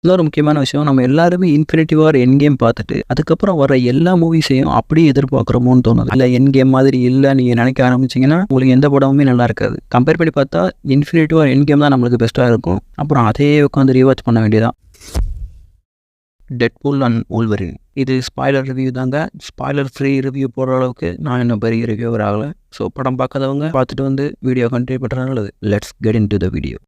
இன்னொரு முக்கியமான விஷயம், நம்ம எல்லாருமே இன்ஃபினிட்டி வார் எண்ட் கேம் பார்த்துட்டு, அதுக்கப்புறம் வர எல்லா மூவிஸையும் அப்படியே எதிர்பார்க்குறோமோன்னு தோணுது. இல்ல எண்ட் கேம் மாதிரி இல்ல நீங்க நினைக்க ஆரம்பிச்சீங்கன்னா, உங்களுக்கு எந்த படமுமே நல்லா இருக்காது. கம்பேர் பண்ணி பார்த்தா இன்ஃபினிட்டி வார் எண்ட் கேம் தான் நம்மளுக்கு பெஸ்ட்டா இருக்கும். அப்புறம் அதையே உட்காந்து ரீவாட்ச் பண்ண வேண்டியதான். Deadpool and Wolverine. இது ஸ்பாய்லர் ரிவ்யூ தாங்க. ஸ்பாய்லர் ஃப்ரீ ரிவ்யூ போடுற அளவுக்கு நான் இன்னும் பெரிய ரிவ்யூவர் ஆகல. ஸோ படம் பார்க்காதவங்க பார்த்துட்டு வந்து வீடியோ கண்டினியூ பண்ணுறது நல்லது. Let's get into the video.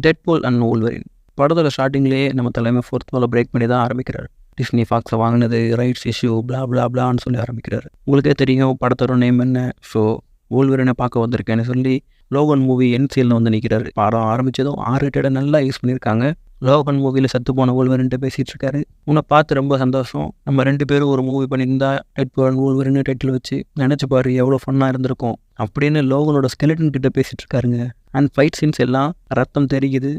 Deadpool and Wolverine படத்தோட ஸ்டார்டிங்லேயே நம்ம தலைமை ஃபோர்த் வாலை பிரேக் பண்ணி தான் ஆரம்பிக்கிறார். டிஸ்னி ஃபாக்ஸை வாங்கினது, ரைட்ஸ் இஷ்யூ, பிளா பிளா பிளான்னு சொல்லி ஆரம்பிக்கிறார். உங்களுக்கே தெரியும் படத்தோட நேம் என்ன. ஸோ வூல்வரினை பார்க்க வந்திருக்கேன்னு சொல்லி லோகன் மூவி என்சிஎல்னு வந்து நிற்கிறாரு. படம் ஆரம்பித்ததும் R-rated நல்லா யூஸ் பண்ணியிருக்காங்க. லோகன் மூவியில் செத்து போன வூல்வரின்ட்டு பேசிகிட்டு இருக்காரு. உன்னை பார்த்து ரொம்ப சந்தோஷம். நம்ம 2 பேரும் ஒரு மூவி பண்ணியிருந்தா டெட்பூல் அண்ட் வூல்வரின் டைட்டில் வச்சு நினச்சி பாரு எவ்வளோ ஃபன்னாக இருந்திருக்கும் அப்படின்னு லோகனோட ஸ்கெலட்டன் கிட்ட பேசிகிட்டு இருக்காருங்க. அண்ட் ஃபைட் சீன்ஸ் எல்லாம் ரத்தம் தெரியுது.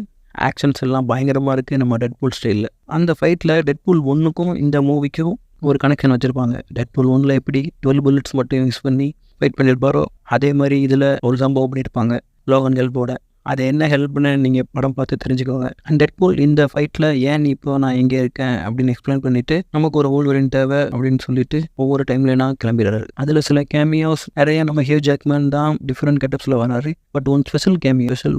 ஆக்ஷன்ஸ் எல்லாம் பயங்கரமாக இருக்குது நம்ம டெட்பூல் ஸ்டைலில். அந்த ஃபைட்டில் டெட்பூல் 1க்கும் இந்த மூவிக்கும் ஒரு கனெக்ஷன் வச்சுருப்பாங்க. டெட்பூல் 1ல் எப்படி 12 bullets மட்டும் யூஸ் பண்ணி ஃபைட் பண்ணியிருப்பாரோ அதே மாதிரி இதில் ஒரு சம்பவம் பண்ணியிருப்பாங்க லோகன் ஹெல்ப்போட. அது என்ன ஹெல்ப்னு நீங்கள் படம் பார்த்து தெரிஞ்சுக்கோங்க. அண்ட் டெட்பூல் இந்த ஃபைட்டில் ஏன் இப்போ நான் எங்கே இருக்கேன் அப்படின்னு எக்ஸ்பிளைன் பண்ணிவிட்டு நமக்கு ஒரு வூல்வரின் தேவை அப்படின்னு சொல்லிட்டு ஒவ்வொரு டைம்லனா கிளம்பிடுறாரு. அதில் சில கேமியோஸ் நிறைய நம்ம ஹியூ ஜாக்மேன் தான் டிஃப்ரெண்ட் கெட்டப்ஸில் வராரு. பட் ஒன் ஸ்பெஷல்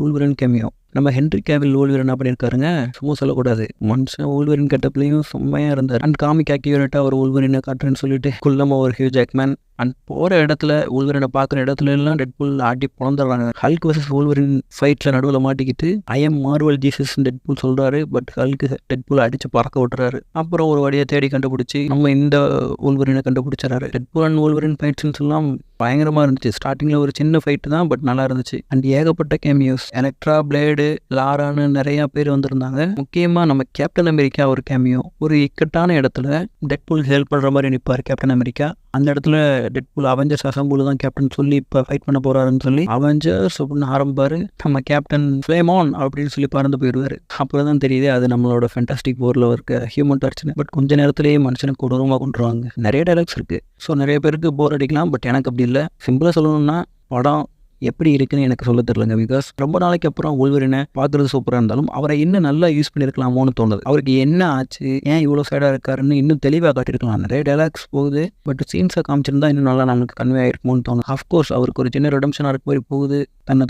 வூல்வரின் கேமியோ நம்ம ஹென்ரி கேவில் வூல்வரின் என்ன பண்ணியிருக்காருங்க, சும்மா சொல்லக்கூடாது. மனுஷன் வூல்வரின் கெட்டப்லையும் செம்மையாக இருந்தார். அண்ட் காமிக் ஆக்யூரேட்டாக ஒரு வூல்வரினை காட்டுறேன்னு சொல்லிட்டு குள்ளமாக ஒரு ஹியூ ஜாக்மேன். அண்ட் போகிற இடத்துல வூல்வரினை பார்க்குற இடத்துல எல்லாம் டெட்பூல் ஆட்டி பிறந்துடுறாங்க. ஹல்க் வர்சஸ் வூல்வரின் ஃபைட்டில் நடுவில் மாட்டிக்கிட்டு I am Marvel Jesus Deadpool சொல்கிறாரு. பட் ஹல்க்கு டெட்பூல் அடித்து பறக்க விட்டுறாரு. அப்புறம் ஒரு வழியை தேடி கண்டுபிடிச்சி நம்ம இந்த வூல்வரினை கண்டுபிடிச்சாரு. டெட்பூல் அண்ட் வூல்வரின் ஃபைட் சீன்ஸ் எல்லாம் பயங்கரமாக இருந்துச்சு. ஸ்டார்டிங்கில் ஒரு சின்ன ஃபைட்டு தான், பட் நல்லா இருந்துச்சு. அண்ட் ஏகப்பட்ட கேமியோஸ், எலக்ட்ரா, பிளேடு, லாரான்னு நிறையா பேர் வந்திருந்தாங்க. முக்கியமாக நம்ம கேப்டன் அமெரிக்கா ஒரு கேமியோ. ஒரு இக்கட்டான இடத்துல டெட்பூல் ஹெல்ப் பண்ணுற மாதிரி நிற்பார் கேப்டன் அமெரிக்கா. அந்த இடத்துல டெட்பூல் அவெஞ்சர்ஸ் அசம்பிள் தான் கேப்டன் சொல்லி இப்போ ஃபைட் பண்ண போகிறாருன்னு சொல்லி அவெஞ்சர்ஸ் அப்படின்னு ஆரம்பிப்பார். நம்ம கேப்டன் ஃப்ளேம் ஆன் அப்படின்னு சொல்லி பறந்து போயிடுவார். அப்புறம் தான் தெரியுது அது நம்மளோட ஃபேண்டாஸ்டிக் போரில் இருக்க ஹியூமன் டார்ச்னு. பட் கொஞ்ச நேரத்திலேயே மனுஷனை கொடூரமாக கொண்டுருவாங்க. நிறைய டைலாக்ஸ் இருக்குது. ஸோ நிறைய பேருக்கு போர் அடிக்கலாம். பட் எனக்கு அப்படி இல்லை. சிம்பிளாக சொல்லணும்னா படம் எப்படி இருக்குன்னு எனக்கு சொல்ல தெரியலங்க. பிகாஸ் ரொம்ப நாளைக்கு அப்புறம் வூல்வரினை பார்க்குறது சூப்பராக இருந்தாலும் அவரை இன்னும் நல்லா யூஸ் பண்ணியிருக்கலாமோன்னு தோணுது. அவருக்கு என்ன ஆச்சு, ஏன் இவ்வளோ சைடாக இருக்காருன்னு இன்னும் தெளிவாக காட்டியிருக்கலாம். நிறைய டைலாக்ஸ் போகுது. பட் சீன்ஸை காமிச்சிருந்தா இன்னும் நல்லா நமக்கு கன்வே ஆயிருக்குமோன்னு தோணுது. அஃப்கோர்ஸ் அவருக்கு ஒரு சின்ன ரிடம்ஷனாக இருக்க மாதிரி போகுது.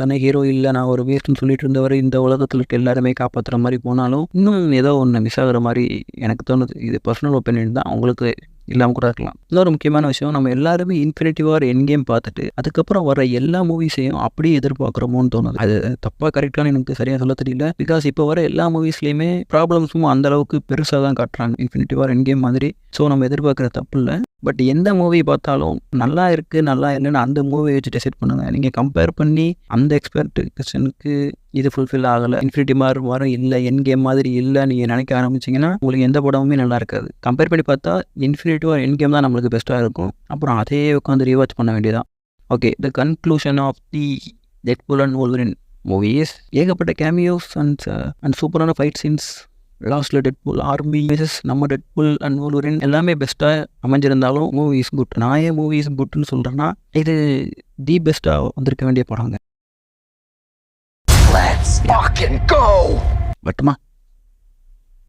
தன்னை ஹீரோ இல்லை, நான் ஒரு வேஸ்ட்னு சொல்லிட்டு இருந்தவர் இந்த உலகத்தில் இருக்க எல்லாருமே காப்பாற்றுற மாதிரி போனாலும் இன்னும் ஏதோ ஒன்று மிஸ் ஆகுற மாதிரி எனக்கு தோணுது. இது பர்சனல் ஒப்பீனியன் தான், உங்களுக்கு இல்லாமல் கூட இருக்கலாம். இன்னொரு முக்கியமான விஷயம், நம்ம எல்லாருமே இன்ஃபினிட்டி வார் எண்ட் கேம் பார்த்துட்டு அதுக்கப்புறம் வர எல்லா மூவிஸையும் அப்படியே எதிர்பார்க்குறோமோன்னு தோணுது. அது தப்பாக கரெக்டானு எனக்கு சரியாக சொல்ல தெரியல. பிகாஸ் இப்போ வர எல்லா மூவிஸ்லேயுமே ப்ராப்ளம்ஸும் அந்த அளவுக்கு பெருசாக தான் காட்டுறாங்க இன்ஃபினிட்டி வார் எண்ட் கேம் மாதிரி. ஸோ நம்ம எதிர்பார்க்குற தப்பு இல்லை. பட் எந்த மூவி பார்த்தாலும் நல்லா இருக்குது நல்லா இல்லைன்னு அந்த மூவியை வச்சு டிசைட் பண்ணுங்கள். நீங்கள் கம்பேர் பண்ணி அந்த எக்ஸ்பெக்டேஷனுக்கு இது ஃபுல்ஃபில் ஆகலை, இன்ஃபினிட்டி வார் இல்லை, எண்ட் கேம் மாதிரி இல்லை நீங்கள் நினைக்க ஆரம்பிச்சிங்கன்னா உங்களுக்கு எந்த படமுமே நல்லா இருக்காது. கம்பேர் பண்ணி பார்த்தா இன்ஃபினிட்டி வார் எண்ட் கேம் தான் நம்மளுக்கு பெஸ்ட்டாக இருக்கும். அப்புறம் அதையே உட்காந்து ரீவாட்ச் பண்ண வேண்டியதான். Okay, the conclusion of the Deadpool and Wolverine movies ஏகப்பட்ட கேமியோஸ் அண்ட் சூப்பரான ஃபைட் சீன்ஸ். லாஸ்ட்டில் டெட்பூல் ஆர்மி வேசஸ் நம்ம டெட்பூல் அண்ட் வூல்வரின் எல்லாமே பெஸ்ட்டாக அமைஞ்சிருந்தாலும் மூவி இஸ் குட். நான் ஏன் மூவி இஸ் குட்னு சொல்கிறேன்னா இது தி பெஸ்ட்டாக வந்திருக்க வேண்டிய படங்க. பட்டுமா